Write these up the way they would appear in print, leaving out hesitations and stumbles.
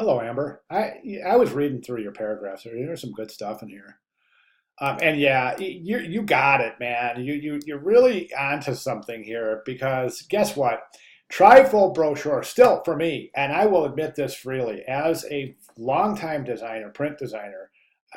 Hello, Amber. I was reading through your paragraphs. There's some good stuff in here. And yeah, you got it, man. You're really onto something here because guess what? Trifold brochure still for me, and I will admit this freely, as a longtime designer, print designer,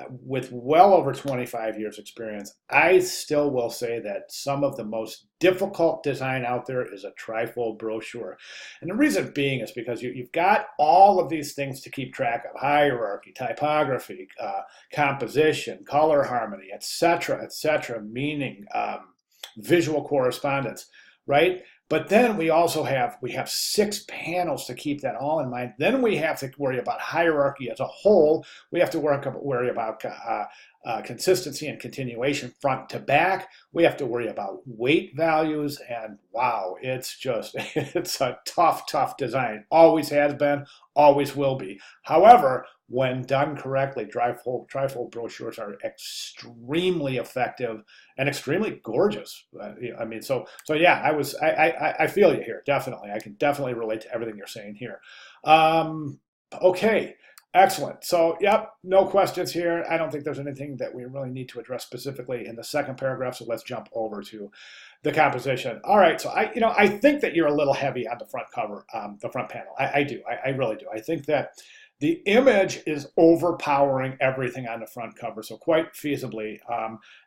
with well over 25 years experience, I still will say that some of the most difficult design out there is a trifold brochure. And the reason being is because you've got all of these things to keep track of: hierarchy, typography, composition, color harmony, etc., meaning, visual correspondence, right? But then we have 6 panels to keep that all in mind. Then we have to worry about hierarchy as a whole. We have to worry about consistency and continuation front to back. We have to worry about weight values, and wow, it's just it's a tough design. Always has been, always will be. However, when done correctly, trifold brochures are extremely effective and extremely gorgeous. I mean, so yeah, I feel you here, definitely. I can definitely relate to everything you're saying here. Um, okay, excellent. So yep, no questions here. I don't think there's anything that we really need to address specifically in the second paragraph. So let's jump over to the composition. All right, so I think that you're a little heavy on the front cover, the front panel. I do. I really do. I think that the image is overpowering everything on the front cover. So quite feasibly,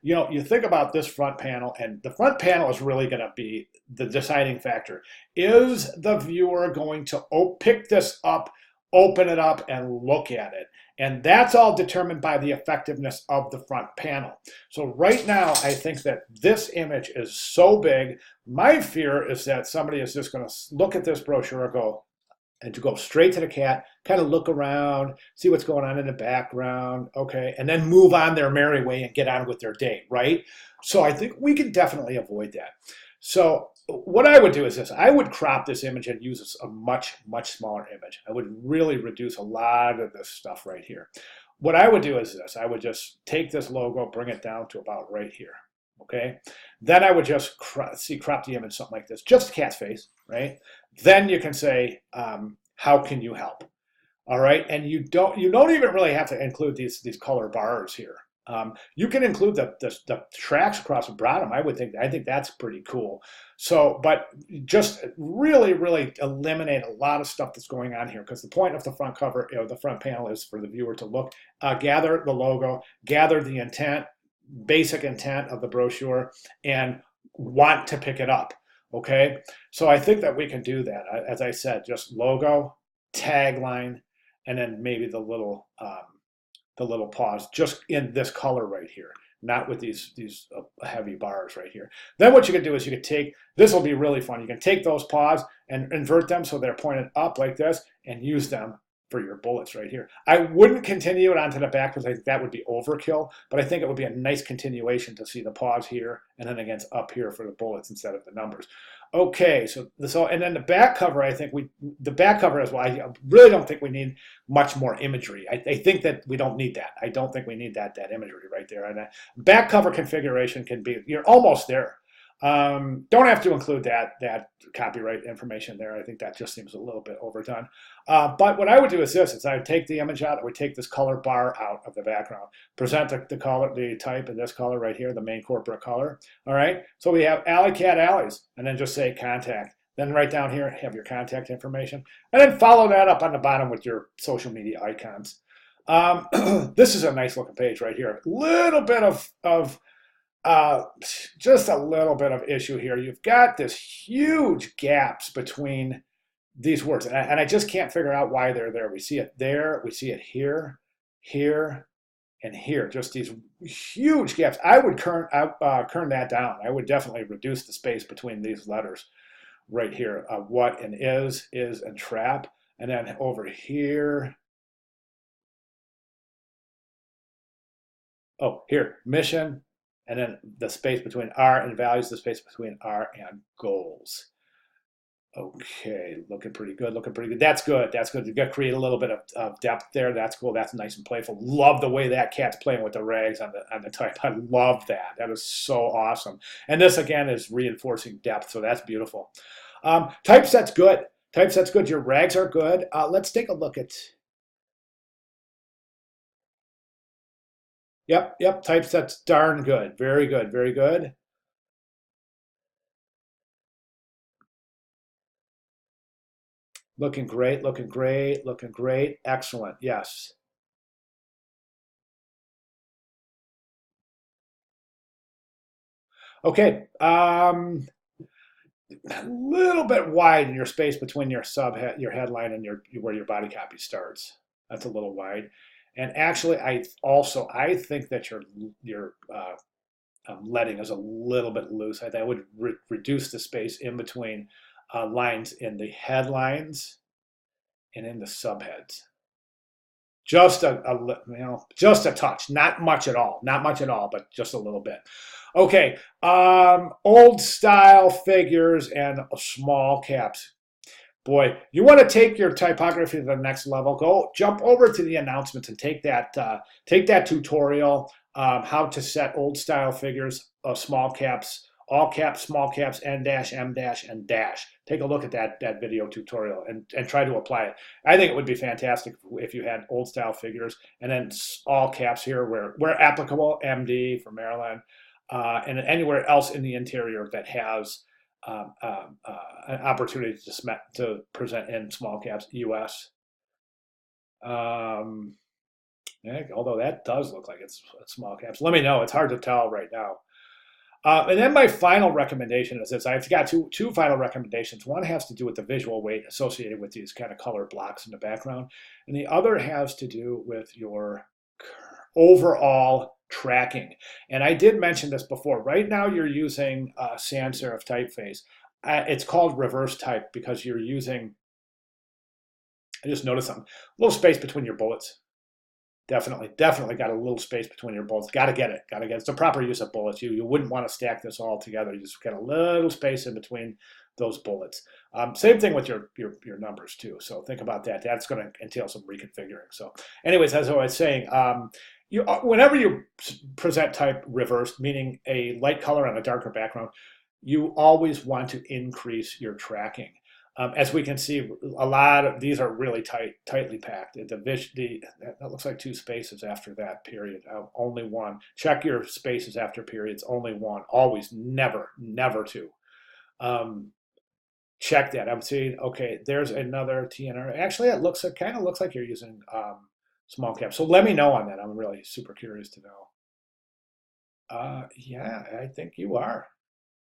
you think about this front panel, and the front panel is really going to be the deciding factor. Is the viewer going to pick this up, open it up, and look at it? And that's all determined by the effectiveness of the front panel. So right now, I think that this image is so big. My fear is that somebody is just going to look at this brochure and to go straight to the cat, kind of look around, see what's going on in the background, okay, and then move on their merry way and get on with their day, right? So I think we can definitely avoid that. So what I would do is this: I would crop this image and use a much smaller image. I would really reduce a lot of this stuff right here. What I would do is this: I would just take this logo, bring it down to about right here, okay? Then I would just crop the image something like this, just cat's face, right? Then you can say, how can you help? All right, and you don't even really have to include these color bars here. You can include the tracks across the bottom. I think that's pretty cool. So, but just really eliminate a lot of stuff that's going on here, because the point of the front cover, the front panel, is for the viewer to look, gather the logo, gather the intent, basic intent of the brochure, and want to pick it up. Okay, so I think that we can do that. As I said, just logo, tagline, and then maybe the little pause, just in this color right here, not with these heavy bars right here. Then what you can do is you can take, this will be really fun. You can take those pause and invert them so they're pointed up like this, and use them for your bullets right here. I wouldn't continue it onto the back because I think that would be overkill, but I think it would be a nice continuation to see the pause here and then against up here for the bullets instead of the numbers. Okay, so and then the back cover, I think the back cover as well. I really don't think we need much more imagery. I think that we don't need that. I don't think we need that imagery right there. And back cover configuration can be, you're almost there. Don't have to include that copyright information there. I think that just seems a little bit overdone. But what I would do is this: I would take the image out. I would take this color bar out of the background. Present the color, the type in this color right here, the main corporate color. All right. So we have Alley Cat Alleys, and then just say contact. Then right down here, have your contact information, and then follow that up on the bottom with your social media icons. This is a nice looking page right here. A little bit of just a little bit of issue here. You've got this huge gaps between these words, and I just can't figure out why they're there. We see it there, we see it here, here, and here. Just these huge gaps. I would kern that down. I would definitely reduce the space between these letters right here. What and is, and trap, and then over here. Oh, here, mission, and then the space between R and values, the space between R and goals. Okay, looking pretty good, looking pretty good. That's good, that's good. You got to create a little bit of depth there. That's cool, that's nice and playful. Love the way that cat's playing with the rags on the type. I love that. That is so awesome. And this, again, is reinforcing depth, so that's beautiful. Typeset's good. Typeset's good. Your rags are good. Let's take a look at Yep, yep, typeset's darn good. Very good, very good. Looking great, looking great, looking great. Excellent, yes. Okay, a little bit wide in your space between your subhead, your headline, and your where your body copy starts. That's a little wide. And actually, I think that your leading is a little bit loose. I would reduce the space in between lines in the headlines and in the subheads. Just just a touch, not much at all, not much at all, but just a little bit. Okay, old style figures and small caps. Boy, you want to take your typography to the next level. Go jump over to the announcements and take that tutorial, how to set old style figures, small caps, all caps, small caps, N dash, M dash, and dash. Take a look at that video tutorial and try to apply it. I think it would be fantastic if you had old style figures and then all caps here where applicable, MD for Maryland, and anywhere else in the interior that has an opportunity to present in small caps, US. Yeah, although that does look like it's small caps. Let me know. It's hard to tell right now. And then my final recommendation is this. I've got two final recommendations. One has to do with the visual weight associated with these kind of color blocks in the background. And the other has to do with your overall tracking. And I did mention this before. Right now you're using sans serif typeface. It's called reverse type because you're using, I just noticed something, a little space between your bullets. Definitely got a little space between your bullets. Got to get it. It's the proper use of bullets. You wouldn't want to stack this all together. You just get a little space in between those bullets. Same thing with your numbers too. So think about that. That's going to entail some reconfiguring. So, anyways, as I was saying, whenever you present type reversed, meaning a light color on a darker background, you always want to increase your tracking. As we can see, a lot of these are really tightly packed. That looks like two spaces after that period. Only one. Check your spaces after periods. Only one. Always, never two. Check that. I'm seeing. Okay, there's another TNR. Actually, it kind of looks like you're using small cap. So let me know on that. I'm really super curious to know. Yeah, I think you are.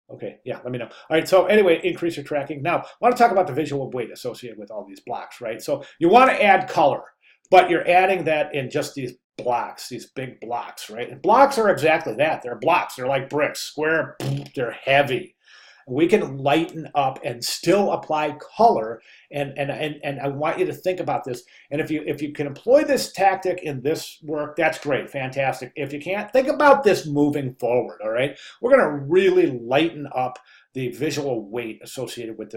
Okay, yeah, let me know. All right, so anyway, increase your tracking. Now, I want to talk about the visual weight associated with all these blocks, right? So you want to add color, but you're adding that in just these blocks, these big blocks, right? And blocks are exactly that. They're blocks. They're like bricks, square, they're heavy. We can lighten up and still apply color. And I want you to think about this. And if you can employ this tactic in this work, that's great, fantastic. If you can't, think about this moving forward, all right? We're gonna really lighten up the visual weight associated with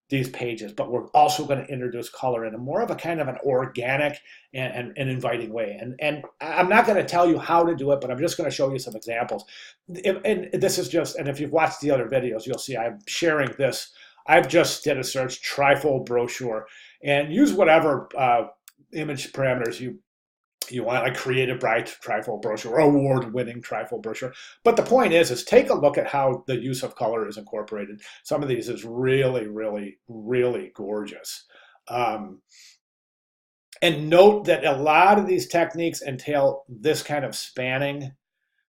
these pages, but we're also going to introduce color in a more of a kind of an organic and inviting way. And I'm not going to tell you how to do it, but I'm just going to show you some examples. And this is just, and if you've watched the other videos, you'll see I'm sharing this. I've just did a search, trifold brochure, and use whatever image parameters you want a creative bright trifold brochure, award-winning trifold brochure. But the point is take a look at how the use of color is incorporated. Some of these is really, really, really gorgeous. And note that a lot of these techniques entail this kind of spanning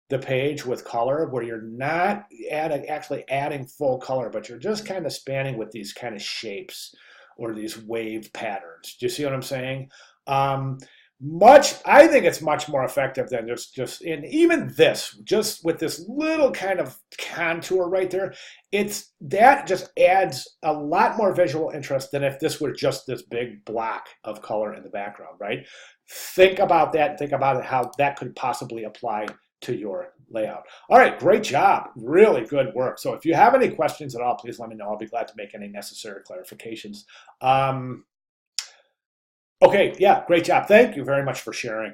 the page with color, where you're not actually adding full color, but you're just kind of spanning with these kind of shapes or these wave patterns. Do you see what I'm saying? I think it's much more effective than just in even this, just with this little kind of contour right there. That just adds a lot more visual interest than if this were just this big block of color in the background, right? Think about that. Think about how that could possibly apply to your layout. All right, great job. Really good work. So if you have any questions at all, please let me know. I'll be glad to make any necessary clarifications. Okay, yeah, great job. Thank you very much for sharing.